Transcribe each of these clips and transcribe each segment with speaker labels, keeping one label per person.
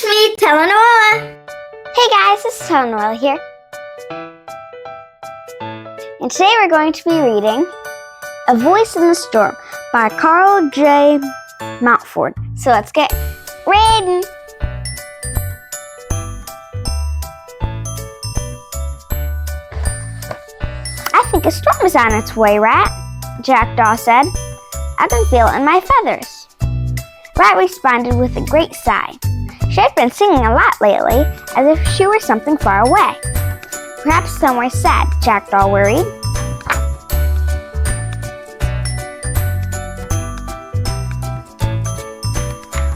Speaker 1: It's me, Tela Noella.
Speaker 2: Hey guys, this is Tela Noella here. And today we're going to be reading A Voice in the Storm by Karl James Mountford. So let's get reading. I think a storm is on its way, Rat, Jackdaw said. I can feel it in my feathers. Rat responded with a great sigh. She had been singing a lot lately, as if she were something far away. Perhaps somewhere sad, Jackdaw worried.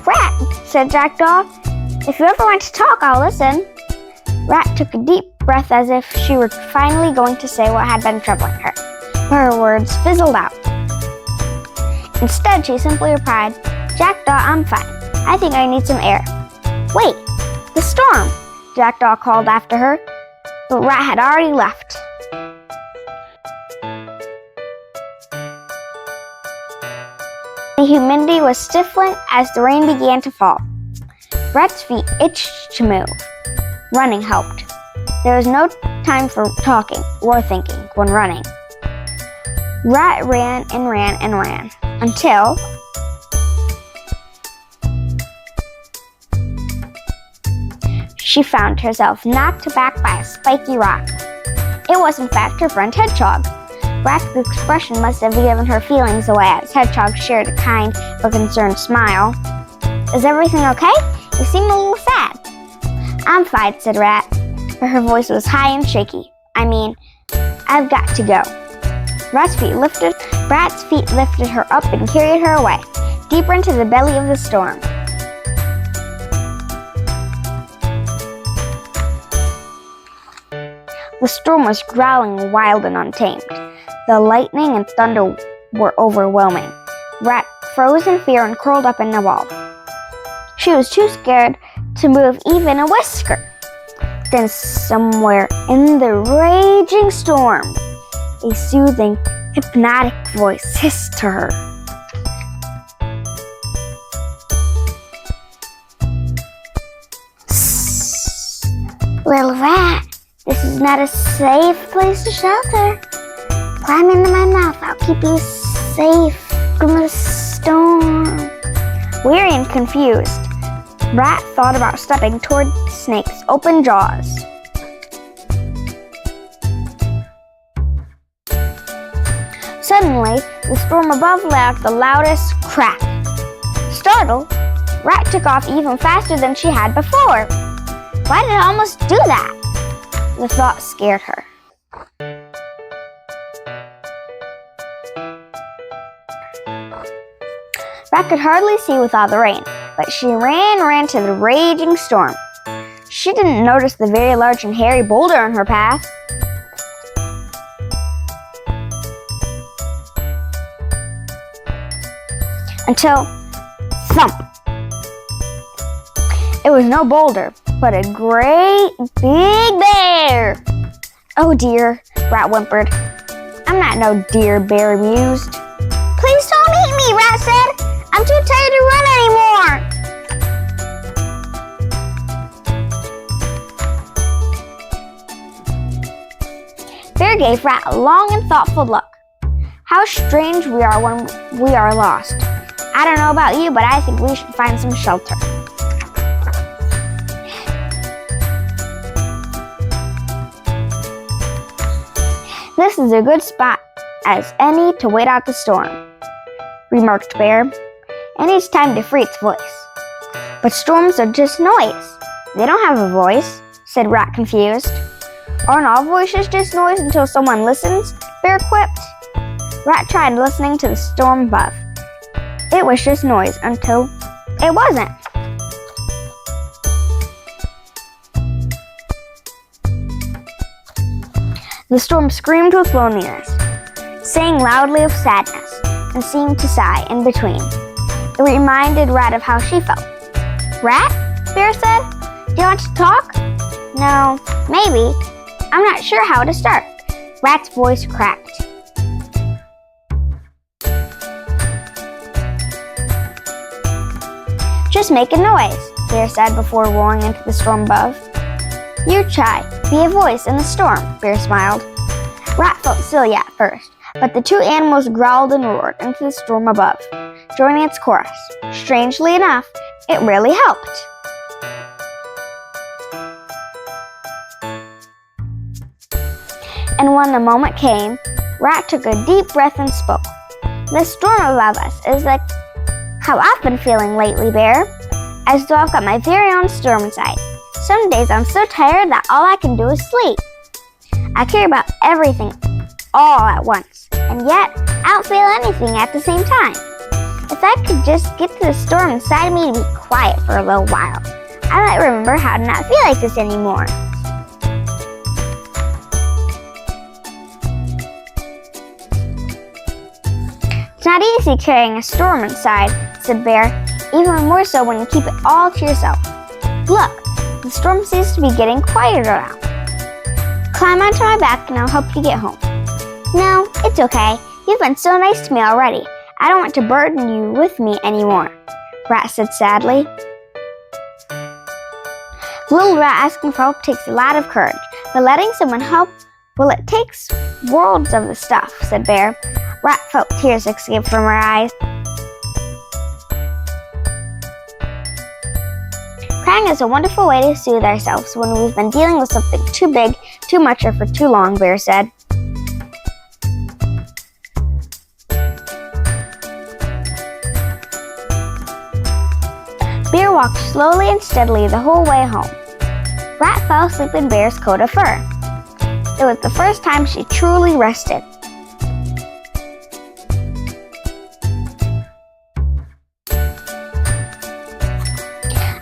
Speaker 2: Rat, said Jackdaw, if you ever want to talk, I'll listen. Rat took a deep breath as if she were finally going to say what had been troubling her, but her words fizzled out. Instead, she simply replied, Jackdaw, I'm fine. I think I need some air. Wait, the storm, Jackdaw called after her, but Rat had already left. The humidity was stifling as the rain began to fall. Rat's feet itched to move. Running helped. There was no time for talking or thinking when running. Rat ran and ran and ran until she found herself knocked back by a spiky rock. It was in fact her friend Hedgehog. Rat's expression must have given her feelings away as Hedgehog shared a kind but concerned smile. Is everything okay? You seem a little sad. I'm fine, said Rat, but her voice was high and shaky. I've got to go. Rat's feet lifted her up and carried her away, deeper into the belly of the storm. The storm was growling wild and untamed. The lightning and thunder were overwhelming. Rat froze in fear and curled up in a ball. She was too scared to move even a whisker. Then somewhere in the raging storm, a soothing, hypnotic voice hissed to her. Sssss, little rat, this is not a safe place to shelter. Climb into my mouth, I'll keep you safe from the storm. Weary and confused, Rat thought about stepping toward the snake's open jaws. Suddenly, the storm above let out the loudest crack. Startled, Rat took off even faster than she had before. Why did I almost do that? The thought scared her. Rat could hardly see with all the rain, but she ran to the raging storm. She didn't notice the very large and hairy boulder in her path. Until thump! It was no boulder, but a great big bear. Oh dear, Rat whimpered. I'm not no dear, bear mused. Please don't eat me, Rat said. I'm too tired to run anymore. Bear gave Rat a long and thoughtful look. How strange we are when we are lost. I don't know about you, but I think we should find some shelter. This is a good spot as any to wait out the storm, remarked Bear. And it's time to free its voice. But storms are just noise. They don't have a voice, said Rat confused. Aren't all voices just noise until someone listens? Bear quipped. Rat tried listening to the storm above. It was just noise until it wasn't. The storm screamed with loneliness, sang loudly of sadness, and seemed to sigh in between. It reminded Rat of how she felt. Rat? Bear said. Do you want to talk? No, maybe. I'm not sure how to start. Rat's voice cracked. Just make a noise. Bear said before roaring into the storm above. You try. Be a voice in the storm, Bear smiled. Rat felt silly at first, but the two animals growled and roared into the storm above, joining its chorus. Strangely enough, it really helped. And when the moment came, Rat took a deep breath and spoke. The storm above us is like how I've been feeling lately, Bear. As though I've got my very own storm inside. Some days I'm so tired that all I can do is sleep. I care about everything all at once, and yet I don't feel anything at the same time. If I could just get the storm inside me to be quiet for a little while, I might remember how to not feel like this anymore. It's not easy carrying a storm inside, said Bear, even more so when you keep it all to yourself. Look, the storm seems to be getting quieter now. Climb onto my back and I'll help you get home. No, it's okay. You've been so nice to me already. I don't want to burden you with me anymore, Rat said sadly. Little Rat asking for help takes a lot of courage, but letting someone help, well, it takes worlds of the stuff, said Bear. Rat felt tears escape from her eyes. Crying is a wonderful way to soothe ourselves when we've been dealing with something too big, too much, or for too long, Bear said. Bear walked slowly and steadily the whole way home. Rat fell asleep in Bear's coat of fur. It was the first time she truly rested.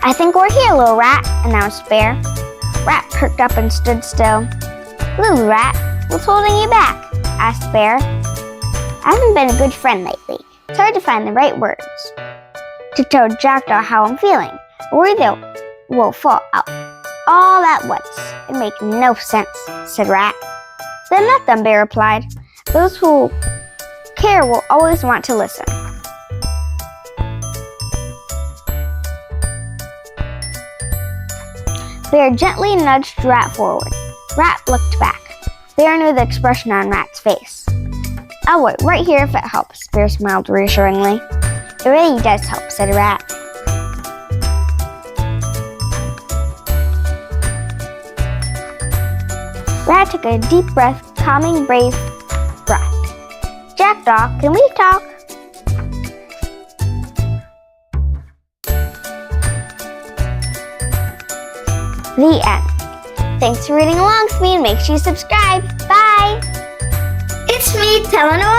Speaker 2: I think we're here, Little Rat, announced Bear. Rat perked up and stood still. Little Rat, what's holding you back? Asked Bear. I haven't been a good friend lately. It's hard to find the right words to tell Jackdaw how I'm feeling. I worry they will fall out all at once. It makes no sense, said Rat. Then let them, Bear replied. Those who care will always want to listen. Bear gently nudged Rat forward. Rat looked back. Bear knew the expression on Rat's face. I'll wait right here if it helps, Bear smiled reassuringly. It really does help, said Rat. Rat took a deep breath, calming, brave breath. Jackdaw, can we talk? The end. Thanks for reading along with me and make sure you subscribe. Bye!
Speaker 1: It's me, Tela Noella.